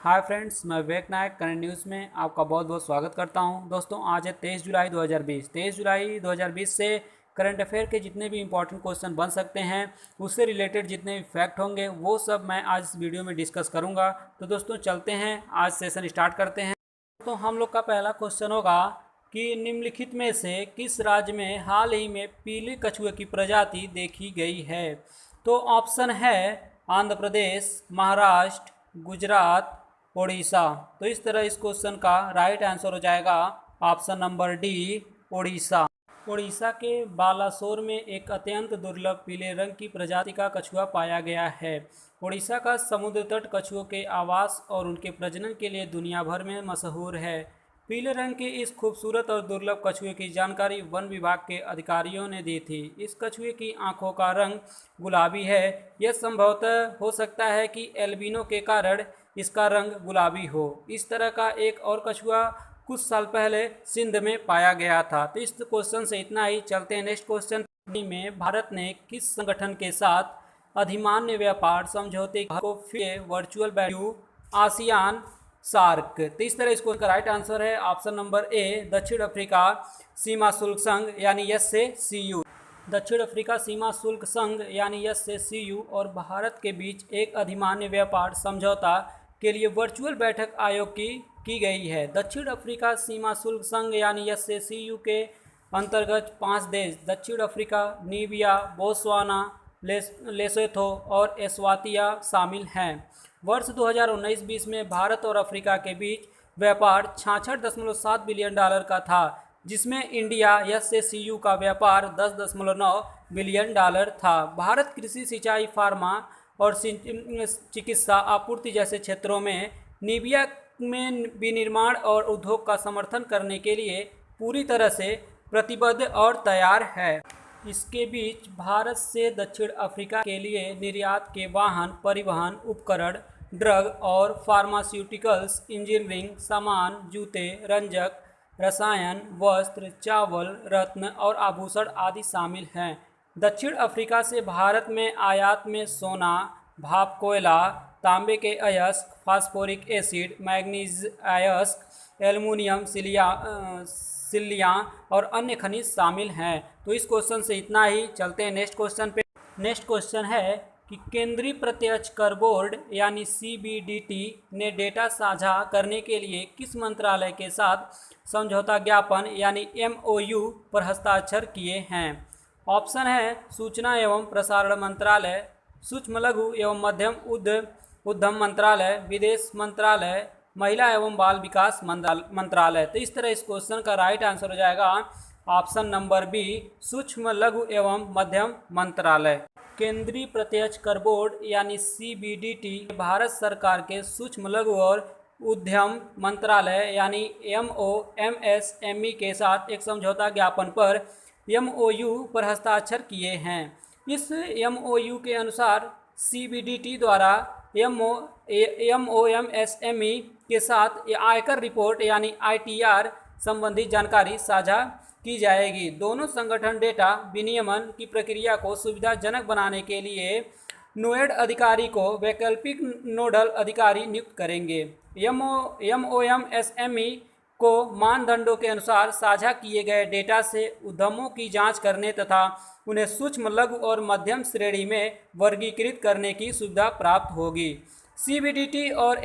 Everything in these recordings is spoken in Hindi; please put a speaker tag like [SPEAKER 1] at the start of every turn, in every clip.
[SPEAKER 1] हाय फ्रेंड्स, मैं विवेक नायक करंट न्यूज़ में आपका बहुत बहुत स्वागत करता हूं। दोस्तों, आज है 23 जुलाई 2020। 23 जुलाई 2020 से करंट अफेयर के जितने भी इंपॉर्टेंट क्वेश्चन बन सकते हैं, उससे रिलेटेड जितने भी फैक्ट होंगे, वो सब मैं आज इस वीडियो में डिस्कस करूंगा। तो दोस्तों चलते हैं, आज सेशन स्टार्ट करते हैं। तो हम लोग का पहला क्वेश्चन होगा कि निम्नलिखित में से किस राज्य में हाल ही में पीले कछुए की प्रजाति देखी गई है। तो ऑप्शन है आंध्र प्रदेश, महाराष्ट्र, गुजरात, ओडिशा। तो इस तरह इस क्वेश्चन का राइट आंसर हो जाएगा option number D, Odisha. Odisha के बालासोर में एक अत्यंत दुर्लभ पीले रंग की प्रजाति का कछुआ पाया गया है। ओडिशा का समुद्र तट कछुओं के आवास और उनके प्रजनन के लिए दुनिया भर में मशहूर है। पीले रंग के इस खूबसूरत और दुर्लभ कछुए की जानकारी वन विभाग के अधिकारियों ने दी थी। इस कछुए की आंखों का रंग गुलाबी है। यह संभवतः हो सकता है कि एल्बिनो के कारण इसका रंग गुलाबी हो। इस तरह का एक और कछुआ कुछ साल पहले सिंध में पाया गया था। तो इस क्वेश्चन से इतना ही। चलते हैं नेक्स्ट क्वेश्चन में। भारत ने किस संगठन के साथ अधिमान्य व्यापार समझौते को फिर वर्चुअल बैठक आसियान सार्क। तो इस तरह इसको का राइट आंसर है ऑप्शन नंबर ए, दक्षिण अफ्रीका सीमा शुल्क संघ यानी SACU। दक्षिण अफ्रीका सीमा शुल्क संघ यानी SACU और भारत के बीच एक अधिमान्य व्यापार समझौता के लिए वर्चुअल बैठक आयोग की गई है। दक्षिण अफ्रीका सीमा शुल्क संघ यानी SACU के अंतर्गत 5 देश दक्षिण अफ्रीका, नीबिया, बोत्सवाना, लेसोथो और एस्वातिया शामिल हैं। वर्ष 2019-20 में भारत और अफ्रीका के बीच व्यापार 66.7 बिलियन डॉलर का था, जिसमें इंडिया SACU का व्यापार 10.9 बिलियन डॉलर था। भारत कृषि, सिंचाई, फार्मा और चिकित्सा आपूर्ति जैसे क्षेत्रों में नीबिया में विनिर्माण और उद्योग का समर्थन करने के लिए पूरी तरह से प्रतिबद्ध और तैयार है। इसके बीच भारत से दक्षिण अफ्रीका के लिए निर्यात के वाहन, परिवहन उपकरण, ड्रग और फार्मास्यूटिकल्स, इंजीनियरिंग सामान, जूते, रंजक, रसायन, वस्त्र, चावल, रत्न और आभूषण आदि शामिल हैं। दक्षिण अफ्रीका से भारत में आयात में सोना, भाप कोयला, तांबे के अयस्क, फास्फोरिक एसिड, मैग्नीज अयस्क, एल्युमिनियम, सिल्लियाँ और अन्य खनिज शामिल हैं। तो इस क्वेश्चन से इतना ही। चलते हैं नेक्स्ट क्वेश्चन पे। नेक्स्ट क्वेश्चन है कि केंद्रीय प्रत्यक्ष कर बोर्ड यानी CBDT ने डेटा साझा करने के लिए किस मंत्रालय के साथ समझौता ज्ञापन यानी MOU पर हस्ताक्षर किए हैं। ऑप्शन है सूचना एवं प्रसारण मंत्रालय, सूक्ष्म लघु एवं मध्यम उद्यम मंत्रालय, विदेश मंत्रालय, महिला एवं बाल विकास मंत्रालय। तो इस तरह इस क्वेश्चन का राइट आंसर हो जाएगा ऑप्शन नंबर बी, सूक्ष्म लघु एवं मध्यम मंत्रालय। केंद्रीय प्रत्यक्ष कर बोर्ड यानी CBDT भारत सरकार के सूक्ष्म लघु और उद्यम मंत्रालय यानी MOMSME के साथ एक समझौता ज्ञापन पर MOU पर हस्ताक्षर किए हैं। इस MOU के अनुसार CBDT द्वारा MOMSME के साथ आयकर रिपोर्ट यानी ITR संबंधी जानकारी साझा की जाएगी। दोनों संगठन डेटा विनियमन की प्रक्रिया को सुविधाजनक बनाने के लिए नोएड अधिकारी को वैकल्पिक नोडल अधिकारी नियुक्त करेंगे। MOMSME को मानदंडों के अनुसार साझा किए गए डेटा से उद्यमों की जांच करने तथा उन्हें सूक्ष्म लघु और मध्यम श्रेणी में वर्गीकृत करने की सुविधा प्राप्त होगी। CBDT और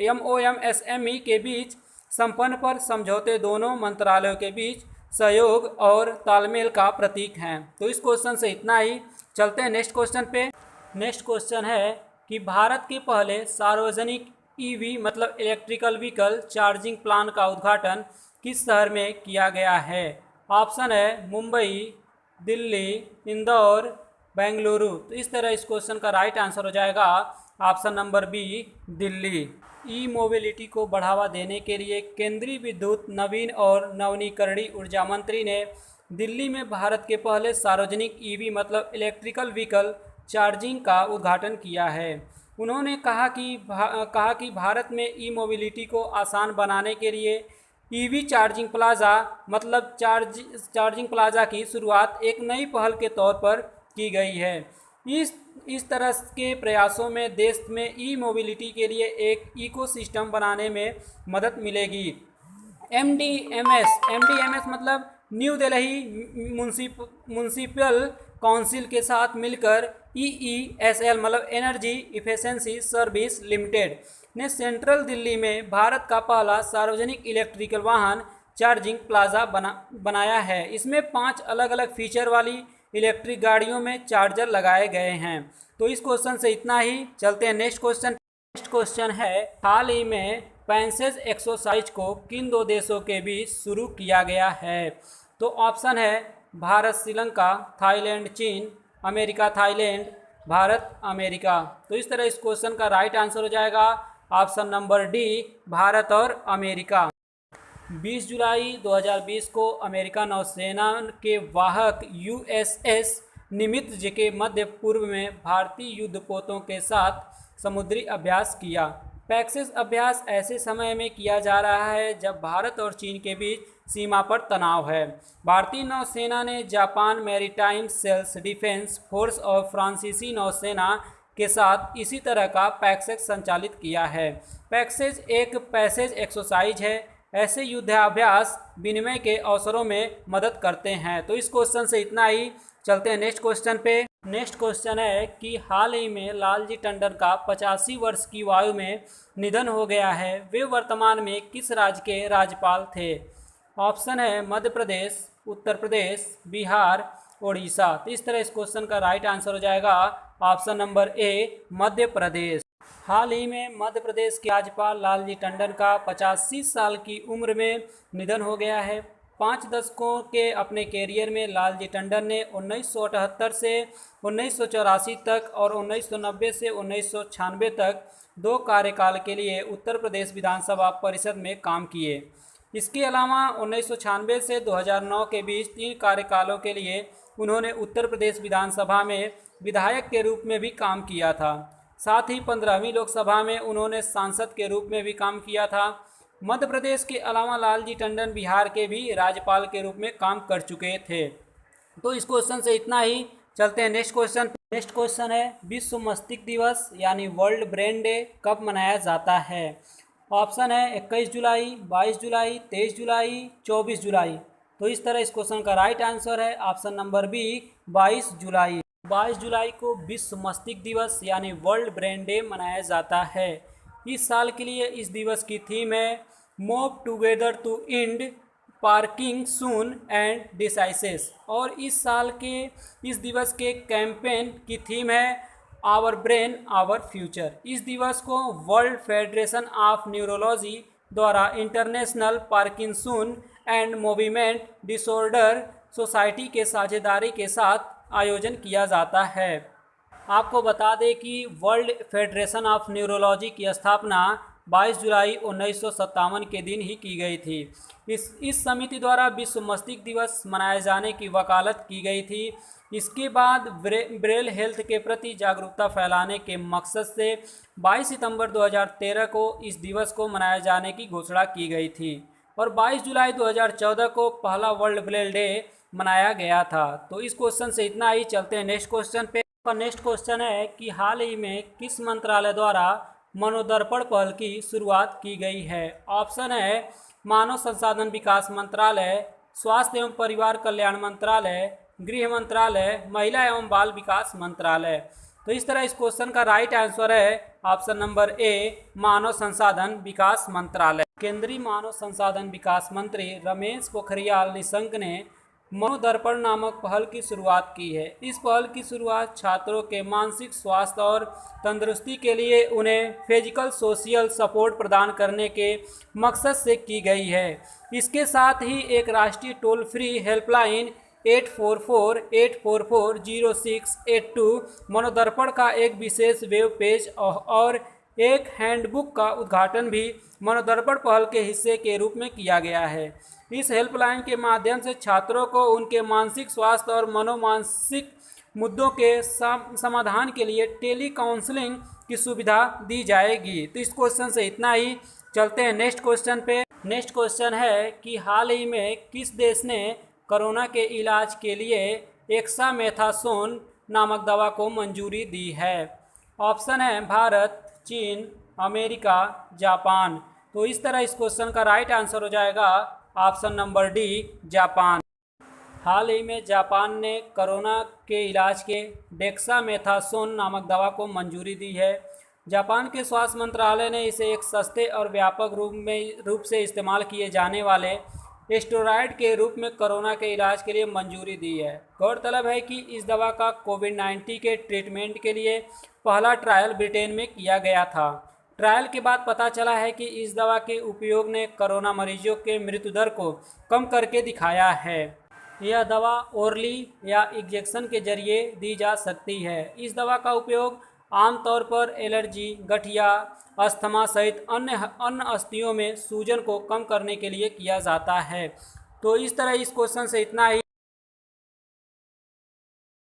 [SPEAKER 1] MOMSME के बीच संपन्न पर समझौते दोनों मंत्रालयों के बीच सहयोग और तालमेल का प्रतीक हैं। तो इस क्वेश्चन से इतना ही। चलते हैं नेक्स्ट क्वेश्चन पे। नेक्स्ट क्वेश्चन है कि भारत के पहले सार्वजनिक EV मतलब इलेक्ट्रिकल व्हीकल चार्जिंग प्लांट का उद्घाटन किस शहर में किया गया है। ऑप्शन है मुंबई, दिल्ली, इंदौर, बेंगलुरु। तो इस तरह इस क्वेश्चन का राइट आंसर हो जाएगा option number B, Delhi. Mobility को बढ़ावा देने के लिए केंद्रीय विद्युत, नवीन और नवीकरणीय ऊर्जा मंत्री ने दिल्ली में भारत के पहले सार्वजनिक EV मतलब इलेक्ट्रिकल व्हीकल चार्जिंग का उद्घाटन किया है। उन्होंने कहा कि भारत में मोबिलिटी को आसान बनाने के लिए EV चार्जिंग प्लाजा मतलब चार्जिंग प्लाजा की शुरुआत एक नई पहल के तौर पर की गई है। इस तरह के प्रयासों में देश में ई मोबिलिटी के लिए एक इकोसिस्टम बनाने में मदद मिलेगी। एमडीएमएस मतलब न्यू दिल्ली म्यूनिसिपल काउंसिल के साथ मिलकर ईईएसएल मतलब एनर्जी इफिशिएंसी सर्विस लिमिटेड ने सेंट्रल दिल्ली में भारत का पहला सार्वजनिक इलेक्ट्रिकल वाहन चार्जिंग प्लाजा बनाया है। इसमें 5 अलग अलग फीचर वाली इलेक्ट्रिक गाड़ियों में चार्जर लगाए गए हैं। तो इस क्वेश्चन से इतना ही। चलते हैं नेक्स्ट क्वेश्चन। नेक्स्ट क्वेश्चन है, हाल ही में पैसेज एक्सरसाइज को किन 2 देशों के बीच शुरू किया गया है? तो ऑप्शन है भारत श्रीलंका, थाईलैंड चीन, अमेरिका थाईलैंड, भारत अमेरिका। तो इस तरह इस क्वेश्चन का राइट आंसर हो जाएगा ऑप्शन नंबर डी, भारत और अमेरिका। 20 जुलाई 2020 को अमेरिका नौसेना के वाहक यूएसएस निमित्ज के मध्य पूर्व में भारतीय युद्धपोतों के साथ समुद्री अभ्यास किया। पैक्सेस अभ्यास ऐसे समय में किया जा रहा है जब भारत और चीन के बीच सीमा पर तनाव है। भारतीय नौसेना ने Japan maritime self defence force और फ्रांसीसी नौसेना के साथ इसी तरह का पैक्सेस संचालित किया है। पैक्सेस एक पैसेज एक्सरसाइज है। ऐसे युद्धाभ्यास विनिमय के अवसरों में मदद करते हैं। तो इस क्वेश्चन से इतना ही। चलते हैं नेक्स्ट क्वेश्चन पे। नेक्स्ट क्वेश्चन है कि हाल ही में लालजी टंडन का 85 वर्ष की आयु में निधन हो गया है। वे वर्तमान में किस राज्य के राज्यपाल थे? ऑप्शन है मध्य प्रदेश, उत्तर प्रदेश, बिहार, उड़ीसा। तो इस तरह इस क्वेश्चन का राइट आंसर हो जाएगा option number A, Madhya Pradesh. हाल ही में मध्य प्रदेश के राज्यपाल लालजी टंडन का 85 साल की उम्र में निधन हो गया है। 5 दशकों के अपने कैरियर में लालजी टंडन ने 1978 से 1984 तक और 1990 से 1996 तक 2 कार्यकाल के लिए उत्तर प्रदेश विधानसभा परिषद में काम किए। इसके अलावा 1996 से 2009 के बीच 3 कार्यकालों के लिए उन्होंने उत्तर प्रदेश विधानसभा में विधायक के रूप में भी काम किया था। साथ ही 15वीं लोकसभा में उन्होंने सांसद के रूप में भी काम किया था। मध्य प्रदेश के अलावा लालजी टंडन बिहार के भी राज्यपाल के रूप में काम कर चुके थे। तो इस क्वेश्चन से इतना ही। चलते हैं नेक्स्ट क्वेश्चन। नेक्स्ट क्वेश्चन है, विश्व मस्तिष्क दिवस यानी वर्ल्ड ब्रेन डे कब मनाया जाता है? ऑप्शन है 21 जुलाई, 22 जुलाई, 23 जुलाई, 24 जुलाई। तो इस तरह इस क्वेश्चन का राइट आंसर है ऑप्शन नंबर बी, 22 जुलाई। 22 जुलाई को विश्व मस्तिष्क दिवस यानी वर्ल्ड ब्रेन डे मनाया जाता है। इस साल के लिए इस दिवस की थीम है move together to end Parkinson's and diseases. और इस साल के इस दिवस के कैंपेन की थीम है आवर ब्रेन आवर फ्यूचर। इस दिवस को वर्ल्ड फेडरेशन ऑफ न्यूरोलॉजी द्वारा international Parkinson and movement disorder society के साझेदारी के साथ आयोजन किया जाता है। आपको बता दें कि वर्ल्ड फेडरेशन ऑफ न्यूरोलॉजी की स्थापना 22 जुलाई 1957 के दिन ही की गई थी। इस समिति द्वारा विश्व मस्तिष्क दिवस मनाए जाने की वकालत की गई थी। इसके बाद ब्रेल हेल्थ के प्रति जागरूकता फैलाने के मकसद से 22 सितंबर 2013 को इस दिवस को मनाए जाने की घोषणा की गई थी और 22 जुलाई 2014 को पहला वर्ल्ड ब्रेल डे मनाया गया था। तो इस क्वेश्चन से इतना ही। चलते हैं नेक्स्ट क्वेश्चन पे। नेक्स्ट क्वेश्चन है कि हाल ही में किस मंत्रालय द्वारा मनोदर्पण पहल की शुरुआत की गई है? ऑप्शन है मानव संसाधन विकास मंत्रालय, स्वास्थ्य एवं परिवार कल्याण मंत्रालय, गृह मंत्रालय, महिला एवं बाल विकास मंत्रालय। तो इस तरह इस क्वेश्चन का राइट आंसर है ऑप्शन नंबर ए, मानव संसाधन विकास मंत्रालय। केंद्रीय मानव संसाधन विकास मंत्री रमेश पोखरियाल निशंक ने मनोदर्पण नामक पहल की शुरुआत की है। इस पहल की शुरुआत छात्रों के मानसिक स्वास्थ्य और तंदुरुस्ती के लिए उन्हें फिजिकल सोशल सपोर्ट प्रदान करने के मकसद से की गई है। इसके साथ ही एक राष्ट्रीय टोल फ्री हेल्पलाइन 844-844-0682 मनोदर्पण का एक विशेष वेब पेज और एक हैंडबुक का उद्घाटन भी मनोदर्पण पहल के हिस्से के रूप में किया गया है। इस हेल्पलाइन के माध्यम से छात्रों को उनके मानसिक स्वास्थ्य और मनोमानसिक मुद्दों के समाधान के लिए टेली काउंसलिंग की सुविधा दी जाएगी। तो इस क्वेश्चन से इतना ही। चलते हैं नेक्स्ट क्वेश्चन पे। नेक्स्ट क्वेश्चन है कि हाल ही में किस देश ने कोरोना के इलाज के लिए एक्सामेथासोन नामक दवा को मंजूरी दी है? ऑप्शन है भारत, चीन, अमेरिका, जापान। तो इस तरह इस क्वेश्चन का राइट आंसर हो जाएगा ऑप्शन नंबर डी, जापान। हाल ही में जापान ने कोरोना के इलाज के डेक्सामेथासोन नामक दवा को मंजूरी दी है। जापान के स्वास्थ्य मंत्रालय ने इसे एक सस्ते और व्यापक रूप से इस्तेमाल किए जाने वाले स्टेरॉयड के रूप में कोरोना के इलाज के लिए मंजूरी दी है। गौरतलब है कि इस दवा का कोविड-19 के ट्रीटमेंट के लिए पहला ट्रायल ब्रिटेन में किया गया था। ट्रायल के बाद पता चला है कि इस दवा के उपयोग ने कोरोना मरीजों के मृत्यु दर को कम करके दिखाया है। यह दवा ओरली या इंजेक्शन के जरिए दी जा सकती है। इस दवा का उपयोग आमतौर पर एलर्जी, गठिया, अस्थमा सहित अन्य अस्थियों में सूजन को कम करने के लिए किया जाता है। तो इस तरह इस क्वेश्चन से इतना ही।